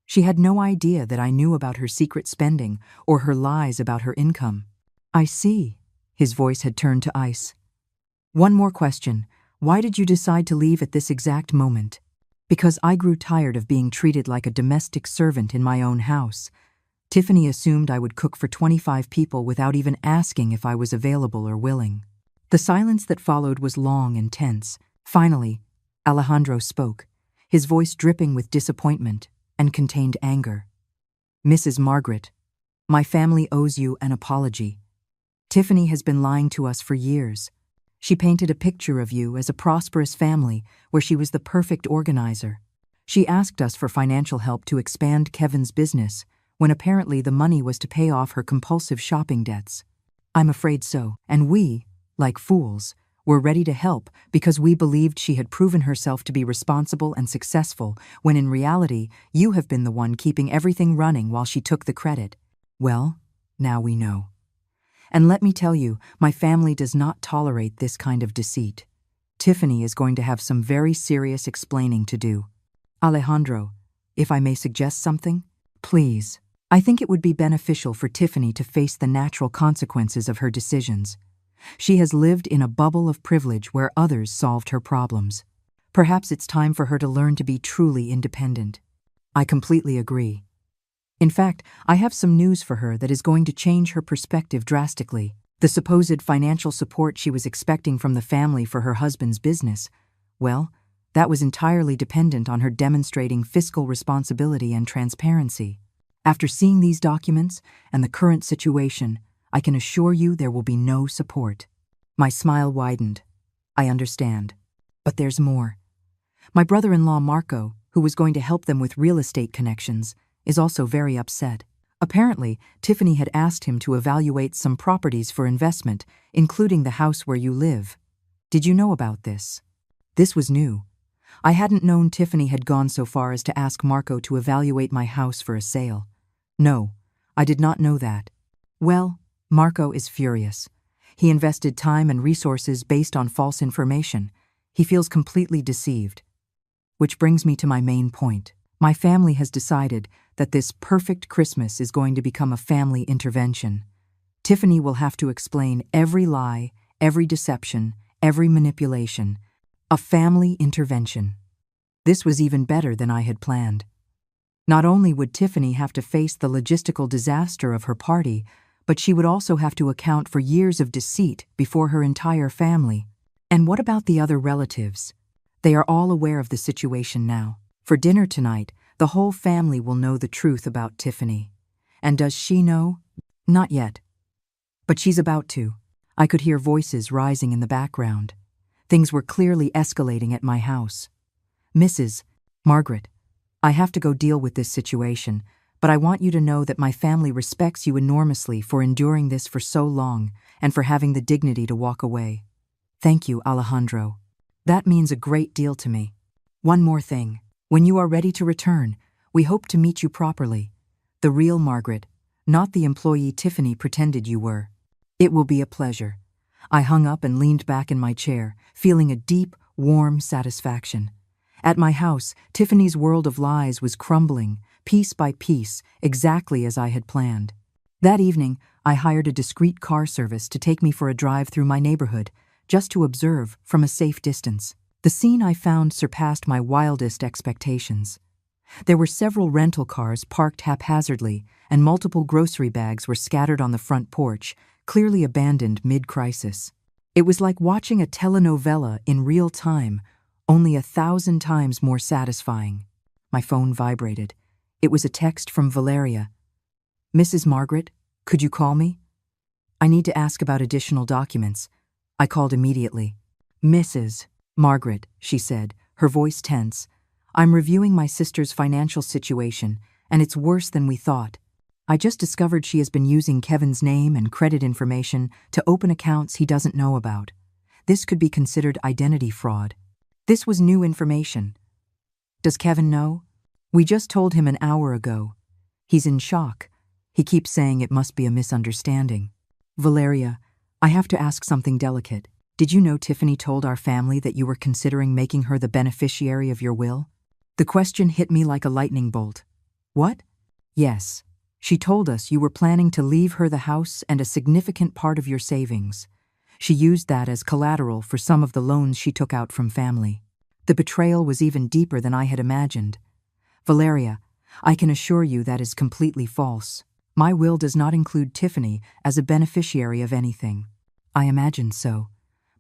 She had no idea that I knew about her secret spending or her lies about her income. I see. His voice had turned to ice. One more question. Why did you decide to leave at this exact moment? Because I grew tired of being treated like a domestic servant in my own house. Tiffany assumed I would cook for 25 people without even asking if I was available or willing. The silence that followed was long and tense. Finally, Alejandro spoke, his voice dripping with disappointment and contained anger. Mrs. Margaret, my family owes you an apology. Tiffany has been lying to us for years. She painted a picture of you as a prosperous family where she was the perfect organizer. She asked us for financial help to expand Kevin's business, when apparently the money was to pay off her compulsive shopping debts. I'm afraid so, and we, like fools, were ready to help because we believed she had proven herself to be responsible and successful, when in reality, you have been the one keeping everything running while she took the credit. Well, now we know. And let me tell you, my family does not tolerate this kind of deceit. Tiffany is going to have some very serious explaining to do. Alejandro, if I may suggest something? Please. I think it would be beneficial for Tiffany to face the natural consequences of her decisions. She has lived in a bubble of privilege where others solved her problems. Perhaps it's time for her to learn to be truly independent. I completely agree. In fact, I have some news for her that is going to change her perspective drastically. The supposed financial support she was expecting from the family for her husband's business, well, that was entirely dependent on her demonstrating fiscal responsibility and transparency. After seeing these documents and the current situation, I can assure you there will be no support. My smile widened. I understand. But there's more. My brother-in-law Marco, who was going to help them with real estate connections, is also very upset. Apparently, Tiffany had asked him to evaluate some properties for investment, including the house where you live. Did you know about this? This was new. I hadn't known Tiffany had gone so far as to ask Marco to evaluate my house for a sale. No, I did not know that. Well, Marco is furious. He invested time and resources based on false information. He feels completely deceived. Which brings me to my main point. My family has decided that this perfect Christmas is going to become a family intervention. Tiffany will have to explain every lie, every deception, every manipulation. A family intervention. This was even better than I had planned. Not only would Tiffany have to face the logistical disaster of her party, but she would also have to account for years of deceit before her entire family. And what about the other relatives? They are all aware of the situation now. For dinner tonight, the whole family will know the truth about Tiffany. And does she know? Not yet. But she's about to. I could hear voices rising in the background. Things were clearly escalating at my house. Mrs. Margaret, I have to go deal with this situation, but I want you to know that my family respects you enormously for enduring this for so long and for having the dignity to walk away. Thank you, Alejandro. That means a great deal to me. One more thing. When you are ready to return, we hope to meet you properly. The real Margaret, not the employee Tiffany pretended you were. It will be a pleasure. I hung up and leaned back in my chair, feeling a deep, warm satisfaction. At my house, Tiffany's world of lies was crumbling, piece by piece, exactly as I had planned. That evening, I hired a discreet car service to take me for a drive through my neighborhood, just to observe from a safe distance. The scene I found surpassed my wildest expectations. There were several rental cars parked haphazardly, and multiple grocery bags were scattered on the front porch, clearly abandoned mid-crisis. It was like watching a telenovela in real time, only 1,000 times more satisfying. My phone vibrated. It was a text from Valeria. Mrs. Margaret, could you call me? I need to ask about additional documents. I called immediately. Mrs. Margaret, she said, her voice tense. I'm reviewing my sister's financial situation, and it's worse than we thought. I just discovered she has been using Kevin's name and credit information to open accounts he doesn't know about. This could be considered identity fraud. This was new information. Does Kevin know? We just told him an hour ago. He's in shock. He keeps saying it must be a misunderstanding. Valeria, I have to ask something delicate. Did you know Tiffany told our family that you were considering making her the beneficiary of your will? The question hit me like a lightning bolt. What? Yes. She told us you were planning to leave her the house and a significant part of your savings. She used that as collateral for some of the loans she took out from family. The betrayal was even deeper than I had imagined. Valeria, I can assure you that is completely false. My will does not include Tiffany as a beneficiary of anything. I imagined so.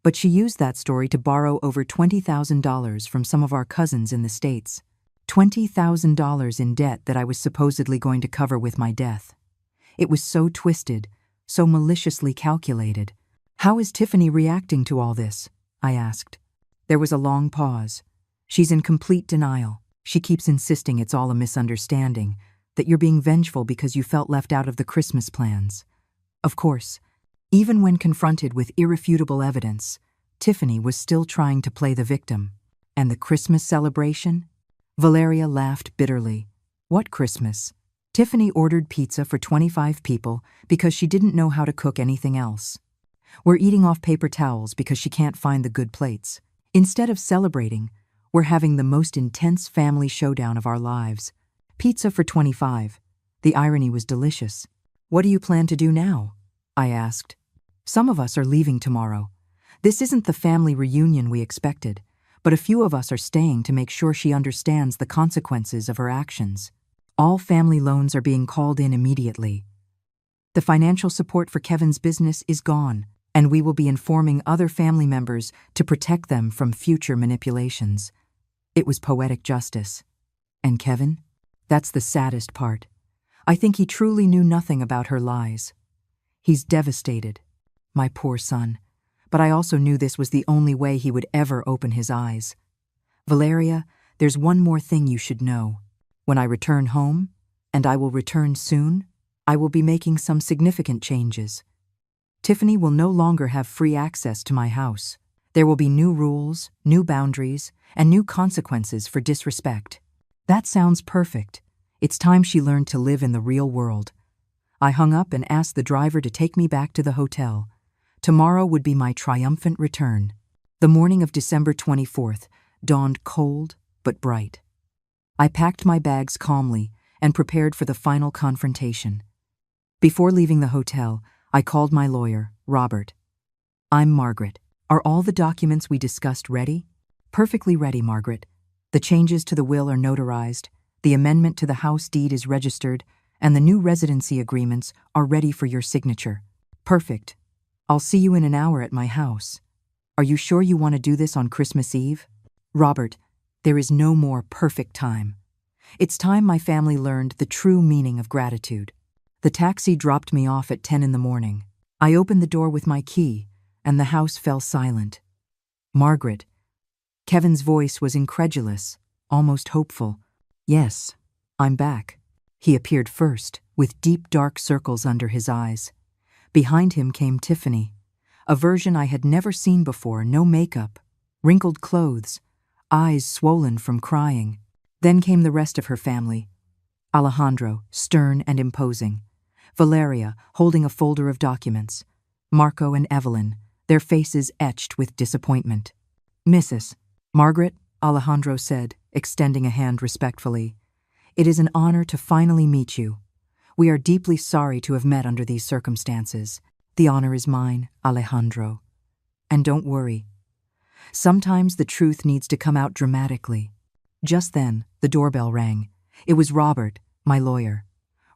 But she used that story to borrow over $20,000 from some of our cousins in the States. $20,000 in debt that I was supposedly going to cover with my death. It was so twisted, so maliciously calculated. How is Tiffany reacting to all this? I asked. There was a long pause. She's in complete denial. She keeps insisting it's all a misunderstanding, that you're being vengeful because you felt left out of the Christmas plans. Of course, even when confronted with irrefutable evidence, Tiffany was still trying to play the victim. And the Christmas celebration? Valeria laughed bitterly. What Christmas? Tiffany ordered pizza for 25 people because she didn't know how to cook anything else. We're eating off paper towels because she can't find the good plates. Instead of celebrating, we're having the most intense family showdown of our lives. Pizza for 25. The irony was delicious. What do you plan to do now? I asked. Some of us are leaving tomorrow. This isn't the family reunion we expected, but a few of us are staying to make sure she understands the consequences of her actions. All family loans are being called in immediately. The financial support for Kevin's business is gone, and we will be informing other family members to protect them from future manipulations. It was poetic justice. And Kevin? That's the saddest part. I think he truly knew nothing about her lies. He's devastated. My poor son. But I also knew this was the only way he would ever open his eyes. Valeria, there's one more thing you should know. When I return home, and I will return soon, I will be making some significant changes. Tiffany will no longer have free access to my house. There will be new rules, new boundaries, and new consequences for disrespect. That sounds perfect. It's time she learned to live in the real world. I hung up and asked the driver to take me back to the hotel. Tomorrow would be my triumphant return. The morning of December 24th dawned cold but bright. I packed my bags calmly and prepared for the final confrontation. Before leaving the hotel, I called my lawyer, Robert. I'm Margaret. Are all the documents we discussed ready? Perfectly ready, Margaret. The changes to the will are notarized, the amendment to the house deed is registered, and the new residency agreements are ready for your signature. Perfect. I'll see you in an hour at my house. Are you sure you want to do this on Christmas Eve? Robert, there is no more perfect time. It's time my family learned the true meaning of gratitude. The taxi dropped me off at 10 in the morning. I opened the door with my key, and the house fell silent. Margaret. Kevin's voice was incredulous, almost hopeful. Yes, I'm back. He appeared first, with deep dark circles under his eyes. Behind him came Tiffany, a version I had never seen before, no makeup, wrinkled clothes, eyes swollen from crying. Then came the rest of her family. Alejandro, stern and imposing. Valeria, holding a folder of documents. Marco and Evelyn, their faces etched with disappointment. Mrs. Margaret, Alejandro said, extending a hand respectfully. It is an honor to finally meet you. We are deeply sorry to have met under these circumstances. The honor is mine, Alejandro. And don't worry. Sometimes the truth needs to come out dramatically. Just then, the doorbell rang. It was Robert, my lawyer.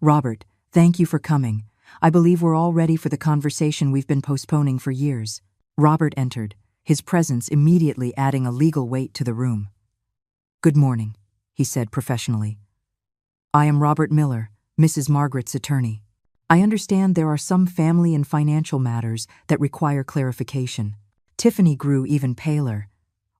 Robert, thank you for coming. I believe we're all ready for the conversation we've been postponing for years. Robert entered, his presence immediately adding a legal weight to the room. Good morning, he said professionally. I am Robert Miller, Mrs. Margaret's attorney. I understand there are some family and financial matters that require clarification. Tiffany grew even paler.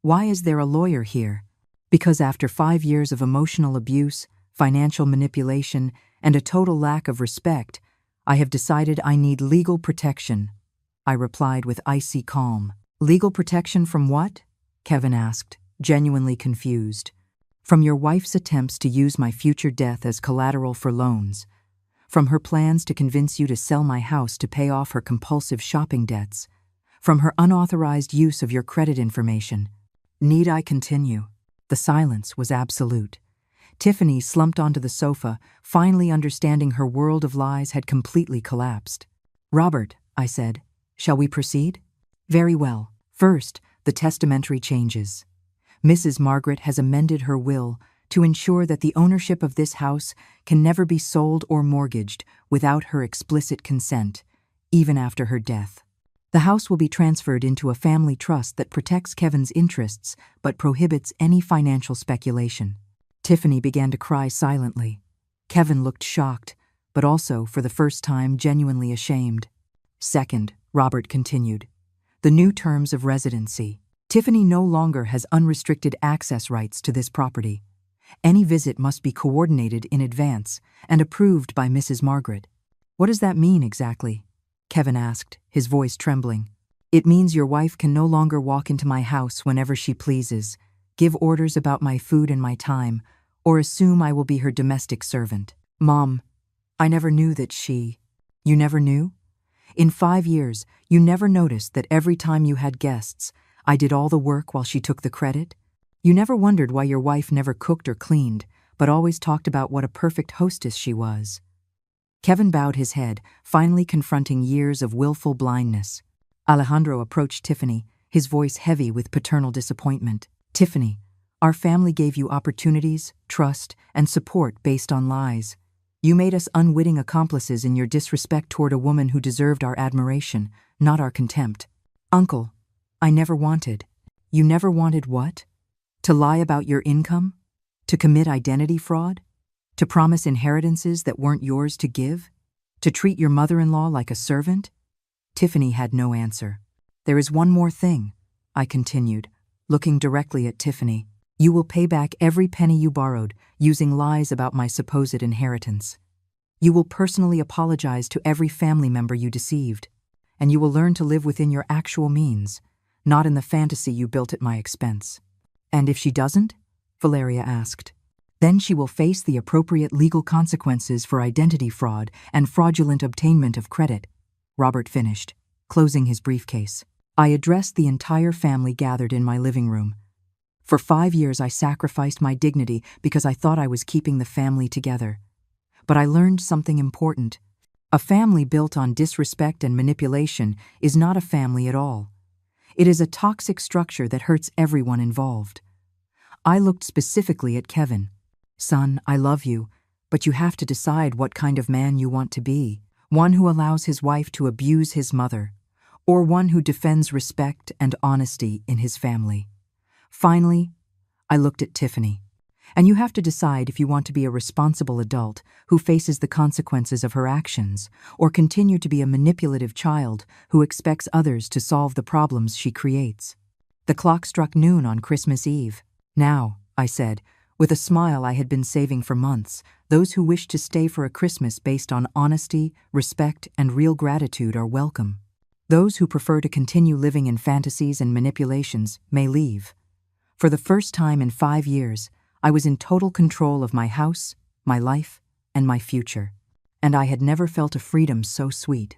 Why is there a lawyer here? Because after 5 years of emotional abuse, financial manipulation, and a total lack of respect, I have decided I need legal protection, I replied with icy calm. Legal protection from what? Kevin asked, genuinely confused. From your wife's attempts to use my future death as collateral for loans. From her plans to convince you to sell my house to pay off her compulsive shopping debts. From her unauthorized use of your credit information. Need I continue? The silence was absolute. Tiffany slumped onto the sofa, finally understanding her world of lies had completely collapsed. Robert, I said, shall we proceed? Very well. First, the testamentary changes. Mrs. Margaret has amended her will to ensure that the ownership of this house can never be sold or mortgaged without her explicit consent, even after her death. The house will be transferred into a family trust that protects Kevin's interests but prohibits any financial speculation. Tiffany began to cry silently. Kevin looked shocked, but also, for the first time, genuinely ashamed. Second, Robert continued, the new terms of residency. Tiffany no longer has unrestricted access rights to this property. Any visit must be coordinated in advance and approved by Mrs. Margaret. What does that mean exactly? Kevin asked, his voice trembling. It means your wife can no longer walk into my house whenever she pleases, give orders about my food and my time, or assume I will be her domestic servant. Mom, I never knew that she… You never knew? In 5 years, you never noticed that every time you had guests, I did all the work while she took the credit? You never wondered why your wife never cooked or cleaned, but always talked about what a perfect hostess she was. Kevin bowed his head, finally confronting years of willful blindness. Alejandro approached Tiffany, his voice heavy with paternal disappointment. Tiffany, our family gave you opportunities, trust, and support based on lies. You made us unwitting accomplices in your disrespect toward a woman who deserved our admiration, not our contempt. Uncle, I never wanted. You never wanted what? To lie about your income? To commit identity fraud? To promise inheritances that weren't yours to give? To treat your mother-in-law like a servant? Tiffany had no answer. There is one more thing, I continued, looking directly at Tiffany. You will pay back every penny you borrowed, using lies about my supposed inheritance. You will personally apologize to every family member you deceived, and you will learn to live within your actual means, not in the fantasy you built at my expense. And if she doesn't? Valeria asked. Then she will face the appropriate legal consequences for identity fraud and fraudulent obtainment of credit, Robert finished, closing his briefcase. I addressed the entire family gathered in my living room. For 5 years I sacrificed my dignity because I thought I was keeping the family together. But I learned something important. A family built on disrespect and manipulation is not a family at all. It is a toxic structure that hurts everyone involved. I looked specifically at Kevin. Son, I love you, but you have to decide what kind of man you want to be. One who allows his wife to abuse his mother, or one who defends respect and honesty in his family. Finally, I looked at Tiffany. And you have to decide if you want to be a responsible adult who faces the consequences of her actions, or continue to be a manipulative child who expects others to solve the problems she creates. The clock struck noon on Christmas Eve. Now, I said, with a smile I had been saving for months, those who wish to stay for a Christmas based on honesty, respect, and real gratitude are welcome. Those who prefer to continue living in fantasies and manipulations may leave. For the first time in 5 years, I was in total control of my house, my life, and my future. And I had never felt a freedom so sweet.